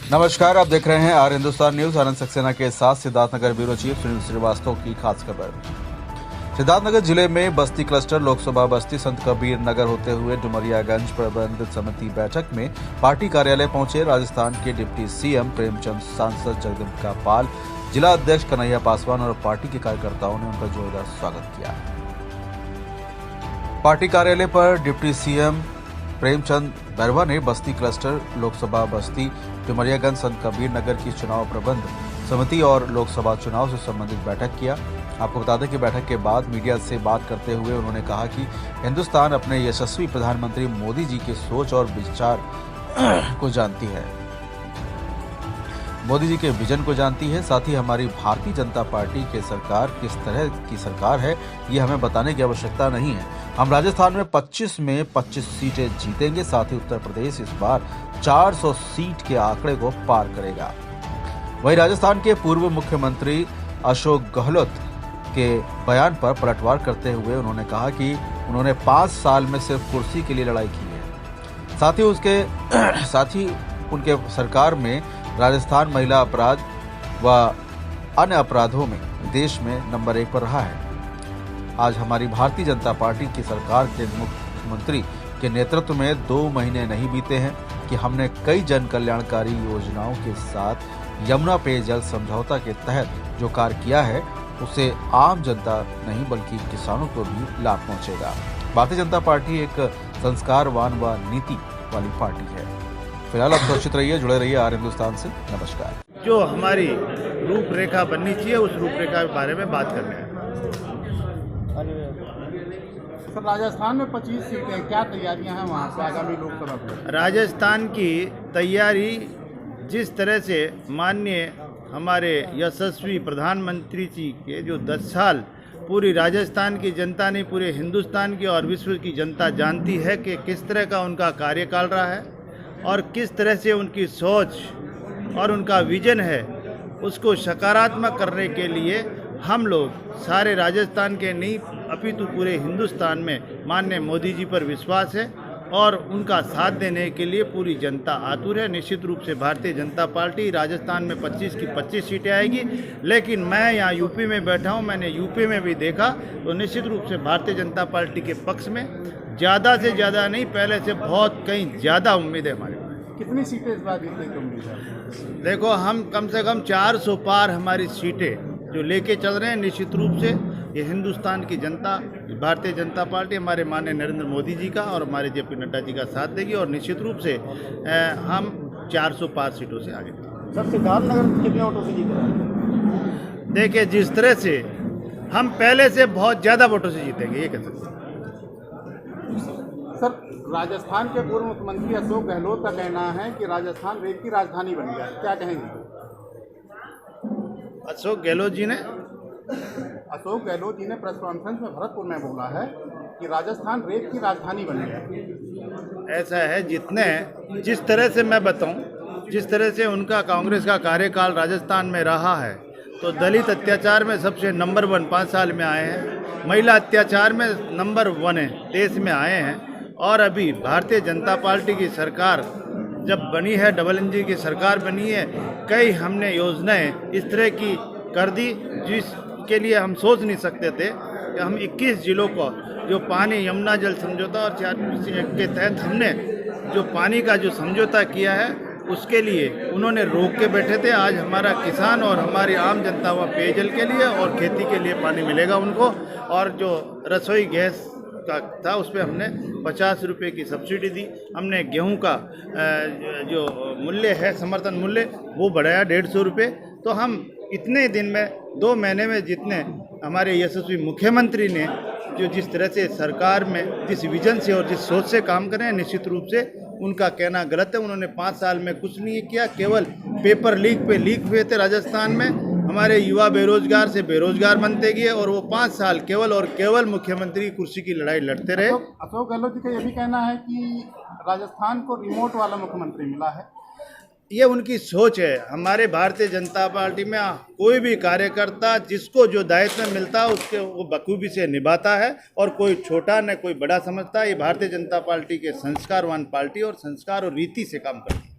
नमस्कार, आप देख रहे हैं आर हिंदुस्तान न्यूज। आनंद सक्सेना के साथ सिद्धार्थनगर ब्यूरो चीफ सुनील श्रीवास्तव की खास खबर। सिद्धार्थनगर जिले में बस्ती क्लस्टर लोकसभा बस्ती संत कबीर नगर होते हुए डुमरियागंज प्रबंध समिति बैठक में पार्टी कार्यालय पहुंचे राजस्थान के डिप्टी सीएम प्रेमचंद, सांसद जगदम्बिका पाल, जिला अध्यक्ष कन्हैया पासवान और पार्टी के कार्यकर्ताओं ने उनका जोरदार स्वागत किया। पार्टी कार्यालय पर डिप्टी सीएम प्रेमचंद बैरवा ने बस्ती क्लस्टर लोकसभा बस्ती डुमरियागंज संत कबीर नगर की चुनाव प्रबंध समिति और लोकसभा चुनाव से संबंधित बैठक किया। आपको बता दें कि बैठक के बाद मीडिया से बात करते हुए उन्होंने कहा कि हिंदुस्तान अपने यशस्वी प्रधानमंत्री मोदी जी की सोच और विचार को जानती है, मोदी जी के विजन को जानती है। साथ ही हमारी भारतीय जनता पार्टी की सरकार किस तरह की सरकार है, ये हमें बताने की आवश्यकता नहीं है। हम राजस्थान में 25 में 25 सीटें जीतेंगे। साथ ही उत्तर प्रदेश इस बार 400 सीट के आंकड़े को पार करेगा। वहीं राजस्थान के पूर्व मुख्यमंत्री अशोक गहलोत के बयान पर पलटवार करते हुए उन्होंने कहा कि उन्होंने 5 साल में सिर्फ कुर्सी के लिए लड़ाई की है। साथ ही उनके सरकार में राजस्थान महिला अपराध व अन्य अपराधों में देश में नंबर 1 पर रहा है। आज हमारी भारतीय जनता पार्टी की सरकार के मुख्यमंत्री के नेतृत्व में 2 महीने नहीं बीते हैं कि हमने कई जन कल्याणकारी योजनाओं के साथ यमुना पेयजल समझौता के तहत जो कार्य किया है उसे आम जनता नहीं बल्कि किसानों को भी लाभ पहुंचेगा। भारतीय जनता पार्टी एक संस्कारवान व नीति वाली पार्टी है। फिलहाल आप सुरक्षित रहिए, जुड़े रहिए आर हिंदुस्तान से। नमस्कार। जो हमारी रूपरेखा बननी चाहिए उस रूपरेखा के बारे में बात करना है। सर, राजस्थान में 25 सीटें, क्या तैयारियां हैं वहाँ से आगामी लोकसभा में? राजस्थान की तैयारी जिस तरह से माननीय हमारे यशस्वी प्रधानमंत्री जी के जो 10 साल पूरी राजस्थान की जनता ने, पूरे हिंदुस्तान की और विश्व की जनता जानती है कि किस तरह का उनका कार्यकाल रहा है और किस तरह से उनकी सोच और उनका विजन है, उसको सकारात्मक करने के लिए हम लोग सारे राजस्थान के नहीं अपितु पूरे हिंदुस्तान में माननीय मोदी जी पर विश्वास है और उनका साथ देने के लिए पूरी जनता आतुर है। निश्चित रूप से भारतीय जनता पार्टी राजस्थान में 25 की 25 सीटें आएगी, लेकिन मैं यहाँ यूपी में बैठा हूँ, मैंने यूपी में भी देखा तो निश्चित रूप से भारतीय जनता पार्टी के पक्ष में ज़्यादा से ज़्यादा नहीं, पहले से बहुत कहीं ज़्यादा उम्मीद है हमारे पास। कितनी सीटें इस बार जीतने की उम्मीद है? देखो, हम कम से कम 400 पार हमारी सीटें जो लेके चल रहे हैं। निश्चित रूप से ये हिंदुस्तान की जनता, भारतीय जनता पार्टी हमारे माननीय नरेंद्र मोदी जी का और हमारे जेपी नड्डा जी का साथ देगी और निश्चित रूप से हम 400 पार सीटों से आगे। सर, सिद्धार्थनगर कितने वोटों से जीत रहे हैं? देखिए, जिस तरह से हम पहले से बहुत ज़्यादा वोटों से जीतेंगे, ये कह सकते हैं। सर, राजस्थान के पूर्व मुख्यमंत्री अशोक गहलोत का कहना है कि राजस्थान रेत की राजधानी बन गया, क्या कहेंगे? अशोक गहलोत जी ने प्रेस कॉन्फ्रेंस में भरतपुर में बोला है कि राजस्थान रेत की राजधानी बन गया। ऐसा है, जिस तरह से मैं बताऊं, जिस तरह से उनका कांग्रेस का कार्यकाल राजस्थान में रहा है, तो दलित अत्याचार में सबसे नंबर 1 5 साल में आए हैं, महिला अत्याचार में नंबर 1 है, देश में आए हैं। और अभी भारतीय जनता पार्टी की सरकार जब बनी है, डबल इंजन की सरकार बनी है, कई हमने योजनाएं इस तरह की कर दी जिसके लिए हम सोच नहीं सकते थे कि हम 21 जिलों को जो पानी यमुना जल समझौता और 4 के तहत हमने जो पानी का जो समझौता किया है उसके लिए उन्होंने रोक के बैठे थे। आज हमारा किसान और हमारी आम जनता वहाँ पेयजल के लिए और खेती के लिए पानी मिलेगा उनको। और जो रसोई गैस का था उस पर हमने 50 रुपये की सब्सिडी दी। हमने गेहूं का जो मूल्य है, समर्थन मूल्य, वो बढ़ाया 150 रुपये। तो हम इतने दिन में 2 महीने में जितने हमारे यशस्वी मुख्यमंत्री ने जो जिस तरह से सरकार में जिस विजन से और जिस सोच से काम कर रहे हैं, निश्चित रूप से उनका कहना गलत है। उन्होंने 5 साल में कुछ नहीं किया, केवल पेपर लीक पे लीक हुए थे। राजस्थान में हमारे युवा बेरोजगार से बेरोजगार बनते गए और वो 5 साल केवल और केवल मुख्यमंत्री कुर्सी की लड़ाई लड़ते रहे। अशोक गहलोत जी का यह भी कहना है कि राजस्थान को रिमोट वाला मुख्यमंत्री मिला है। ये उनकी सोच है। हमारे भारतीय जनता पार्टी में कोई भी कार्यकर्ता जिसको जो दायित्व मिलता है उसके वो बखूबी से निभाता है और कोई छोटा न कोई बड़ा समझता है। ये भारतीय जनता पार्टी के संस्कारवान पार्टी और संस्कार और रीति से काम करती है।